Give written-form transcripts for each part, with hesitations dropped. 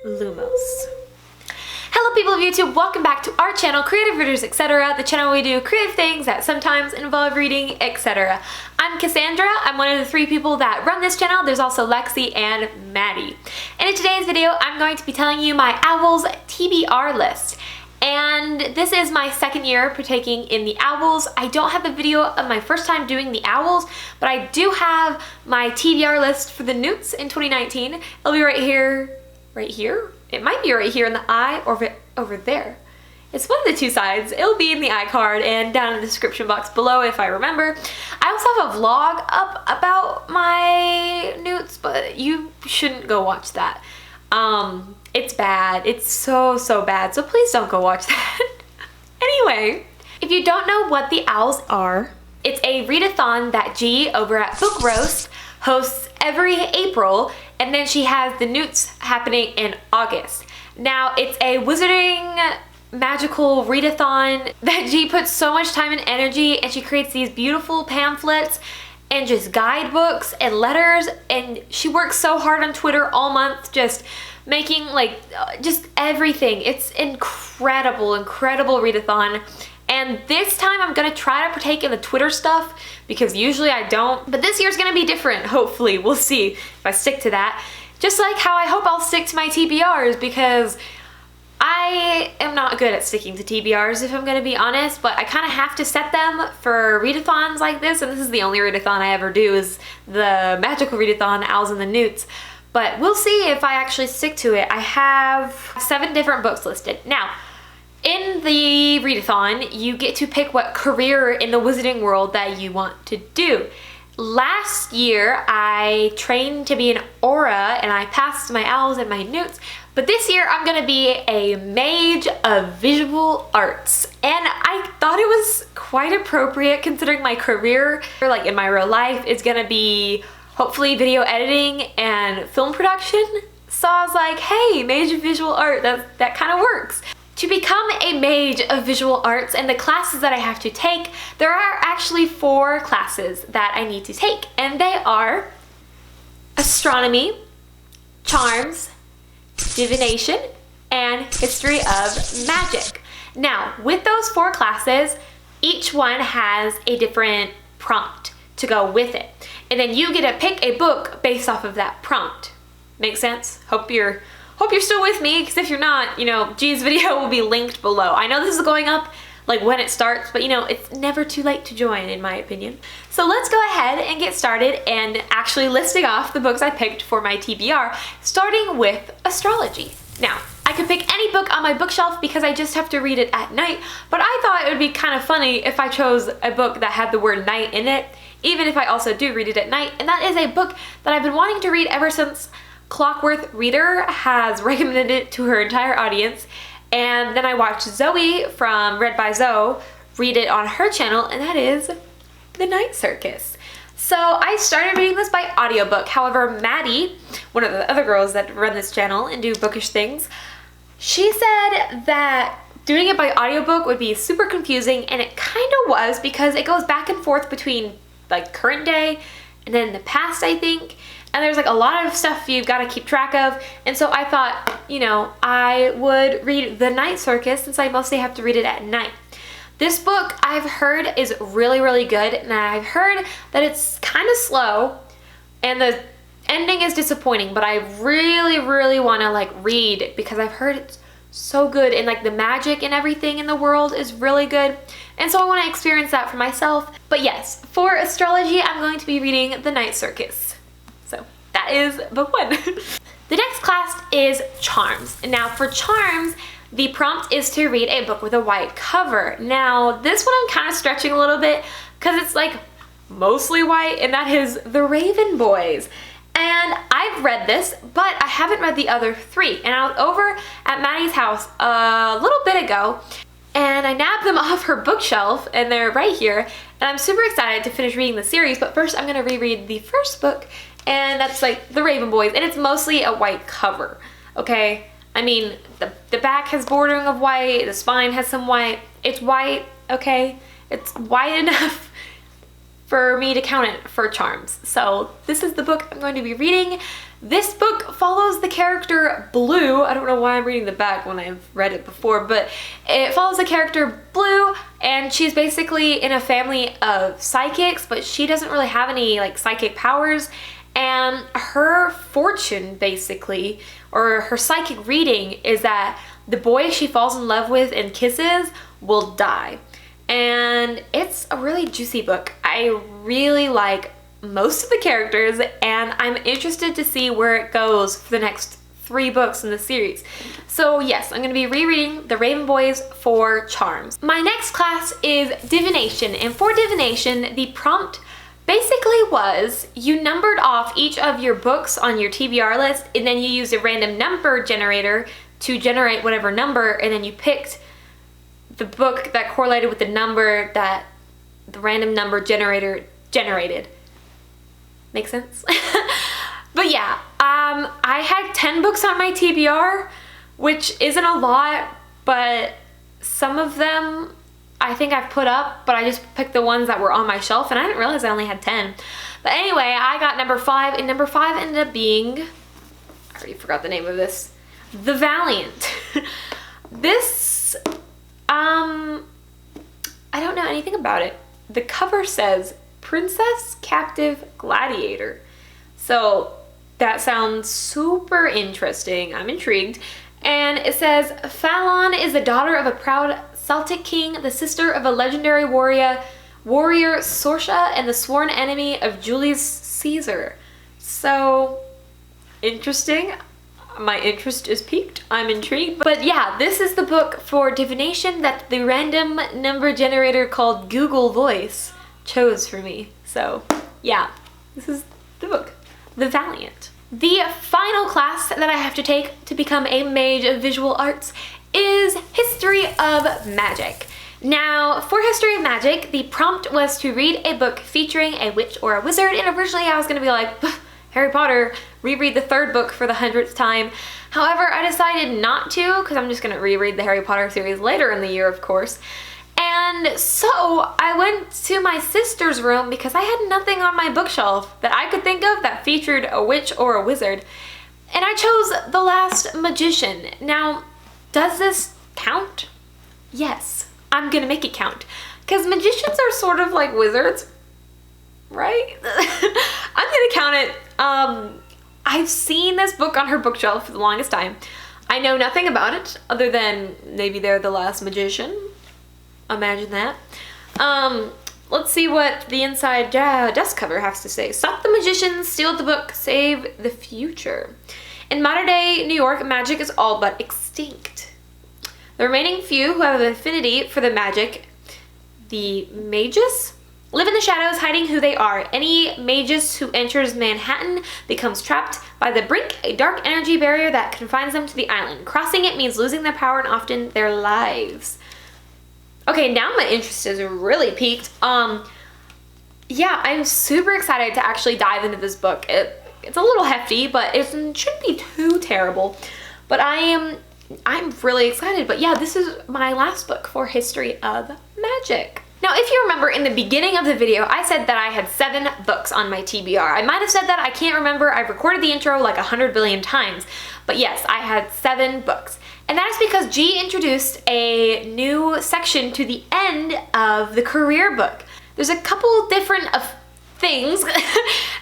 Lumos. Hello people of YouTube, welcome back to our channel, Creative Readers, etc. The channel where we do creative things that sometimes involve reading, etc. I'm Cassandra. I'm one of the 3 people that run this channel. There's also Lexi and Maddie. And in today's video, I'm going to be telling you my O.W.L's TBR list. And this is my 2nd year partaking in the O.W.Ls. I don't have a video of my first time doing the O.W.Ls, but I do have my TBR list for the Newts in 2019. It'll be right here. Right here? It might be right here in the eye or over there. It's one of the 2 sides. It'll be in the iCard and down in the description box below if I remember. I also have a vlog up about my Newts, but you shouldn't go watch that. It's bad. It's so bad. So please don't go watch that. Anyway, if you don't know what the O.W.Ls are, it's a readathon that G over at Book Roast hosts every April, and then she has the Newts happening in August. Now, it's a wizarding magical readathon that G puts so much time and energy, and she creates these beautiful pamphlets and just guidebooks and letters, and she works so hard on Twitter all month just making just everything. It's incredible readathon. And this time I'm gonna try to partake in the Twitter stuff because usually I don't. But this year's gonna be different, hopefully. We'll see if I stick to that. Just like how I hope I'll stick to my TBRs, because I am not good at sticking to TBRs if I'm gonna be honest, but I kind of have to set them for readathons like this, and this is the only readathon I ever do is the magical readathon, O.W.Ls and the Newts. But we'll see if I actually stick to it. I have 7 different books listed. Now, in the readathon, you get to pick what career in the wizarding world that you want to do. Last year, I trained to be an aura and I passed my O.W.Ls and my Newts, but this year I'm gonna be a Mage of Visual Arts. And I thought it was quite appropriate considering my career, like in my real life, is gonna be hopefully video editing and film production. So I was like, hey, Mage of Visual Art, that kind of works. To become a Mage of Visual Arts and the classes that I have to take, there are actually 4 classes that I need to take, and they are Astronomy, Charms, Divination, and History of Magic. Now, with those 4 classes, each one has a different prompt to go with it. And then you get to pick a book based off of that prompt. Make sense? Hope you're still with me, because if you're not, G's video will be linked below. I know this is going up like when it starts, but it's never too late to join in my opinion. So let's go ahead and get started and actually listing off the books I picked for my TBR, starting with astrology. Now, I could pick any book on my bookshelf because I just have to read it at night, but I thought it would be kind of funny if I chose a book that had the word night in it, even if I also do read it at night, and that is a book that I've been wanting to read ever since Clockworth Reader has recommended it to her entire audience, and then I watched Zoe from Read by Zoe read it on her channel, and that is The Night Circus. So I started reading this by audiobook. However, Maddie, one of the other girls that run this channel and do bookish things, she said that doing it by audiobook would be super confusing, and it kind of was because it goes back and forth between like current day and then the past, I think. And there's like a lot of stuff you've got to keep track of. And so I thought, I would read The Night Circus since I mostly have to read it at night. This book I've heard is really good, and I've heard that it's kind of slow and the ending is disappointing, but I really want to read it because I've heard it's so good, and the magic and everything in the world is really good. And so I want to experience that for myself. But yes, for astrology, I'm going to be reading The Night Circus. So that is book 1. The next class is Charms. Now for Charms, the prompt is to read a book with a white cover. Now this one I'm kind of stretching a little bit because it's mostly white, and that is The Raven Boys. And I've read this, but I haven't read the other 3. And I was over at Maddie's house a little bit ago, and I nabbed them off her bookshelf, and they're right here. And I'm super excited to finish reading the series, but first I'm gonna reread the first book, and that's The Raven Boys, and it's mostly a white cover, okay? I mean, the back has bordering of white, the spine has some white. It's white, okay? It's white enough for me to count it for Charms. So this is the book I'm going to be reading. This book follows the character Blue. I don't know why I'm reading the back when I've read it before, but it follows the character Blue, and she's basically in a family of psychics, but she doesn't really have any like psychic powers, and her fortune basically, or her psychic reading, is that the boy she falls in love with and kisses will die. And it's a really juicy book. I really like most of the characters, and I'm interested to see where it goes for the next 3 books in the series. So yes, I'm going to be rereading The Raven Boys for Charms. My next class is Divination, and for Divination, the prompt basically was you numbered off each of your books on your TBR list, and then you used a random number generator to generate whatever number, and then you picked the book that correlated with the number that the random number generator generated. Make sense? But yeah, I had 10 books on my TBR, which isn't a lot, but some of them I think I've put up, but I just picked the ones that were on my shelf, and I didn't realize I only had 10. But anyway, I got number 5, and number 5 ended up being, I already forgot the name of this, The Valiant. This, I don't know anything about it. The cover says Princess Captive Gladiator. So that sounds super interesting. I'm intrigued. And it says, Fallon is the daughter of a proud Celtic king, the sister of a legendary warrior Sorsha, and the sworn enemy of Julius Caesar. So interesting. My interest is piqued. I'm intrigued. But yeah, this is the book for divination that the random number generator called Google Voice chose for me. So yeah, this is the book, The Valiant. The final class that I have to take to become a Mage of Visual Arts is History of Magic. Now, for History of Magic, the prompt was to read a book featuring a witch or a wizard, and originally I was going to be like, Harry Potter, reread the 3rd book for the 100th time. However, I decided not to, because I'm just going to reread the Harry Potter series later in the year, of course. And so I went to my sister's room because I had nothing on my bookshelf that I could think of that featured a witch or a wizard. And I chose The Last Magician. Now, does this count? Yes, I'm gonna make it count. Because magicians are sort of like wizards, right? I'm gonna count it. I've seen this book on her bookshelf for the longest time. I know nothing about it other than maybe they're the last magician. Imagine that. Let's see what the inside dust cover has to say. Stop the magicians, steal the book, save the future. In modern day New York, magic is all but extinct. The remaining few who have an affinity for the magic, the mages, live in the shadows, hiding who they are. Any magus who enters Manhattan becomes trapped by the brink, a dark energy barrier that confines them to the island. Crossing it means losing their power and often their lives. Okay, now my interest is really piqued. Yeah, I'm super excited to actually dive into this book. It's a little hefty, but it shouldn't be too terrible. But I'm really excited. But yeah, this is my last book for History of Magic. Now, if you remember in the beginning of the video, I said that I had 7 books on my TBR. I might have said that, I can't remember. I've recorded the intro like 100 billion times. But yes, I had 7 books. And that is because G introduced a new section to the end of the career book. There's a couple different things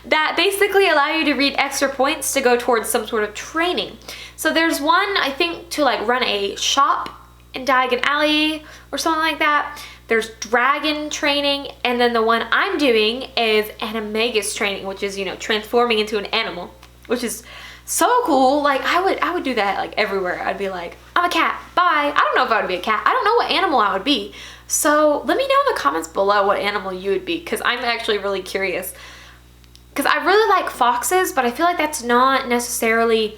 that basically allow you to read extra points to go towards some sort of training. So there's one, I think, to like run a shop in Diagon Alley or something like that. There's dragon training, and then the one I'm doing is animagus training, which is, you know, transforming into an animal, which is so cool. Like I would do that like everywhere. I'd be like, I'm a cat, bye. I don't know if I would be a cat. I don't know what animal I would be. So let me know in the comments below what animal you would be, because I'm actually really curious. Because I really like foxes, but I feel like that's not necessarily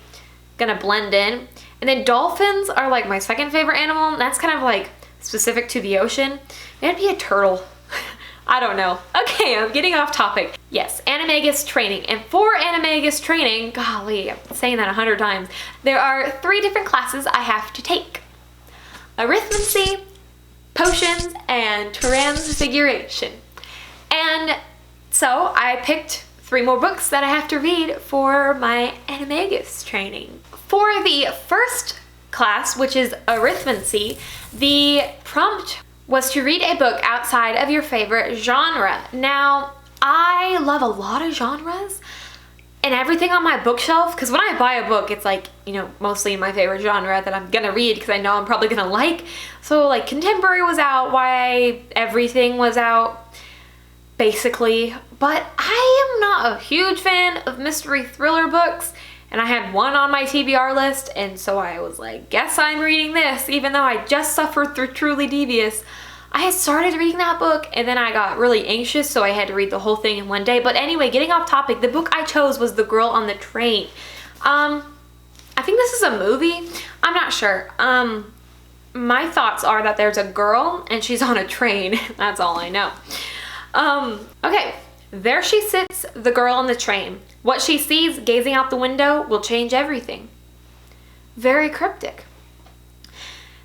gonna blend in. And then dolphins are like my second favorite animal. And that's kind of like specific to the ocean. Maybe it'd be a turtle. I don't know. Okay, I'm getting off topic. Yes, animagus training. And for animagus training, golly, I'm saying that 100 times, there are 3 different classes I have to take. Arithmancy, potions, and transfiguration. And so I picked 3 more books that I have to read for my animagus training. For the first class, which is arithmancy, the prompt was to read a book outside of your favorite genre. Now, I love a lot of genres and everything on my bookshelf, because when I buy a book, it's like, you know, mostly in my favorite genre that I'm gonna read because I know I'm probably gonna like. So like contemporary was out, YA, everything was out, basically. But I am not a huge fan of mystery thriller books, and I had one on my TBR list, and so I was like, guess I'm reading this, even though I just suffered through Truly Devious. I had started reading that book, and then I got really anxious, so I had to read the whole thing in one day. But anyway, getting off topic, the book I chose was The Girl on the Train. I think this is a movie. I'm not sure. My thoughts are that there's a girl, and she's on a train. That's all I know. Okay. There she sits, the girl on the train. What she sees gazing out the window will change everything. Very cryptic.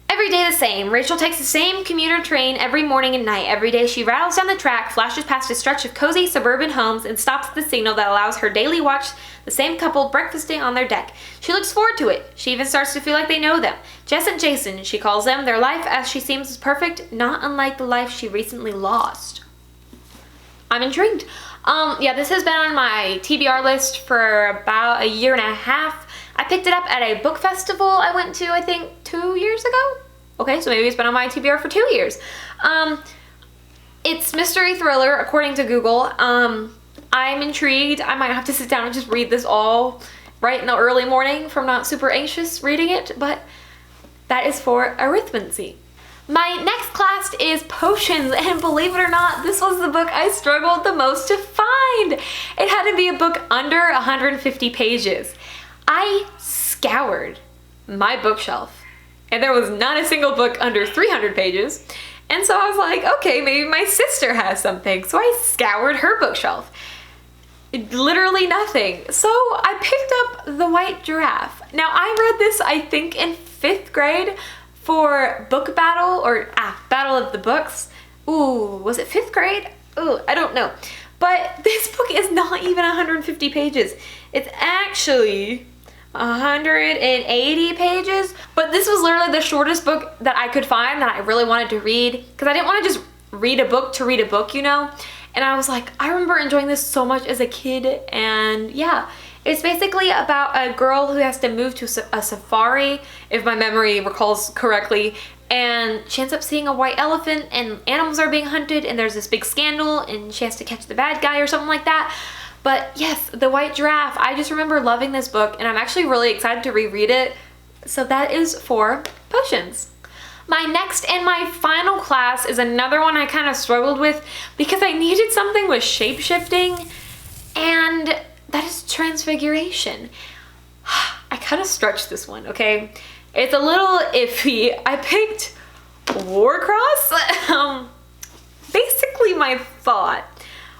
Every day the same. Rachel takes the same commuter train every morning and night. Every day she rattles down the track, flashes past a stretch of cozy suburban homes, and stops at the signal that allows her daily watch the same couple breakfasting on their deck. She looks forward to it. She even starts to feel like they know them. Jess and Jason, she calls them. Their life, as she seems, is perfect, not unlike the life she recently lost. I'm intrigued. Yeah, this has been on my TBR list for about a year and a half. I picked it up at a book festival I went to, I think, 2 years ago. Okay, so maybe it's been on my TBR for 2 years. It's mystery thriller, according to Google. I'm intrigued. I might have to sit down and just read this all right in the early morning from not super anxious reading it, but that is for arithmancy. My next class is potions, and believe it or not, this was the book I struggled the most to find. It had to be a book under 150 pages. I scoured my bookshelf, and there was not a single book under 300 pages. And so I was like, okay, maybe my sister has something. So I scoured her bookshelf. Literally nothing. So I picked up The White Giraffe. Now I read this, I think, in 5th grade for book battle, or battle of the books. Ooh, was it 5th grade? Ooh, I don't know. But this book is not even 150 pages. It's actually 180 pages. But this was literally the shortest book that I could find that I really wanted to read, because I didn't want to just read a book to read a book, you know? And I was like, I remember enjoying this so much as a kid, and yeah. It's basically about a girl who has to move to a safari, if my memory recalls correctly, and she ends up seeing a white elephant, and animals are being hunted, and there's this big scandal, and she has to catch the bad guy or something like that. But yes, The White Giraffe, I just remember loving this book, and I'm actually really excited to reread it. So that is for potions. My next and my final class is another one I kind of struggled with because I needed something with shape-shifting, and that is Transfiguration. I kind of stretched this one, okay? It's a little iffy. I picked Warcross. Basically my thought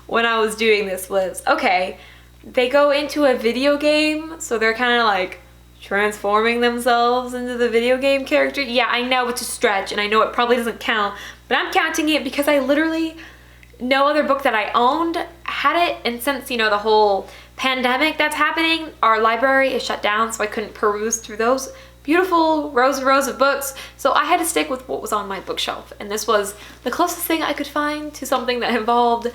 when I was doing this was, okay, they go into a video game, so they're kind of like transforming themselves into the video game character. Yeah, I know it's a stretch, and I know it probably doesn't count, but I'm counting it because I literally, no other book that I owned had it, and since, you know, the whole pandemic that's happening, our library is shut down, so I couldn't peruse through those beautiful rows and rows of books, so I had to stick with what was on my bookshelf, and this was the closest thing I could find to something that involved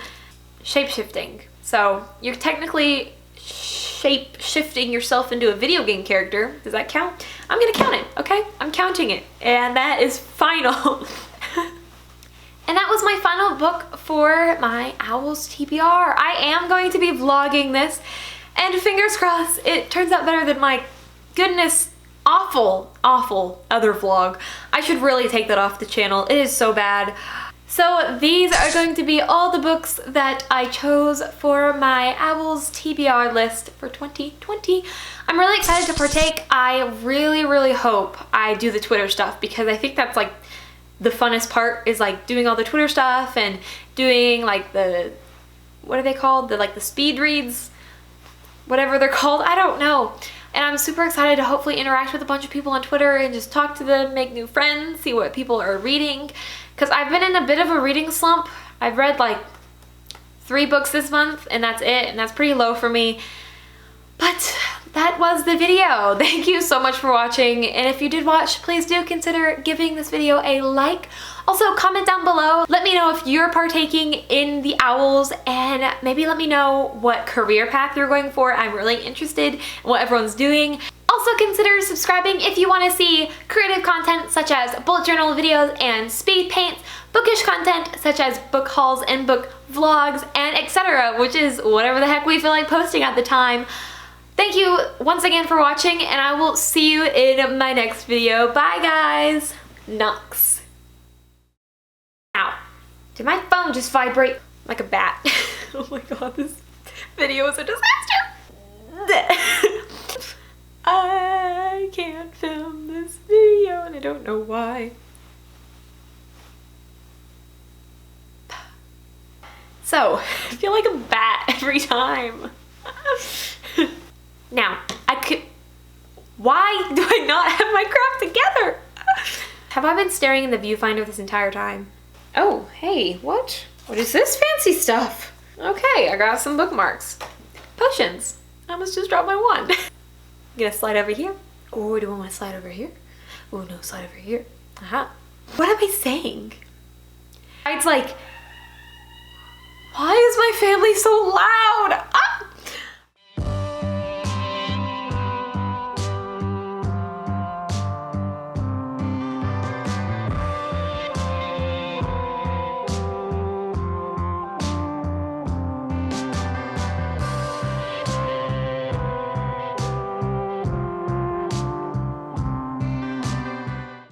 shape-shifting. So you're technically shape-shifting yourself into a video game character. Does that count? I'm gonna count it, okay? I'm counting it, and that is final. And that was my final book for my Owls TBR. I am going to be vlogging this, and fingers crossed it turns out better than my goodness awful other vlog. I should really take that off the channel. It is so bad. So these are going to be all the books that I chose for my Owls TBR list for 2020. I'm really excited to partake. I really hope I do the Twitter stuff, because I think that's like the funnest part, is like doing all the Twitter stuff and doing like the, what are they called? The speed reads, whatever they're called, I don't know. And I'm super excited to hopefully interact with a bunch of people on Twitter and just talk to them, make new friends, see what people are reading. Because I've been in a bit of a reading slump. I've read like 3 books this month, and that's it, and that's pretty low for me. But that was the video. Thank you so much for watching, and if you did watch, please do consider giving this video a like. Also, comment down below. Let me know if you're partaking in the owls, and maybe let me know what career path you're going for. I'm really interested in what everyone's doing. Also consider subscribing if you want to see creative content such as bullet journal videos and speed paints, bookish content such as book hauls and book vlogs, and etc., which is whatever the heck we feel like posting at the time. Thank you once again for watching, and I will see you in my next video. Bye guys! Nux. Ow. Did my phone just vibrate like a bat? Oh my god, this video is a disaster! I can't film this video and I don't know why. So, I feel like a bat every time. Now, why do I not have my craft together? Have I been staring in the viewfinder this entire time? Oh, hey, what? What is this fancy stuff? Okay, I got some bookmarks. Potions. I almost just dropped my wand. I'm gonna slide over here. Oh, do I want to slide over here? Oh no, slide over here. Aha. What am I saying? It's like, why is my family so loud?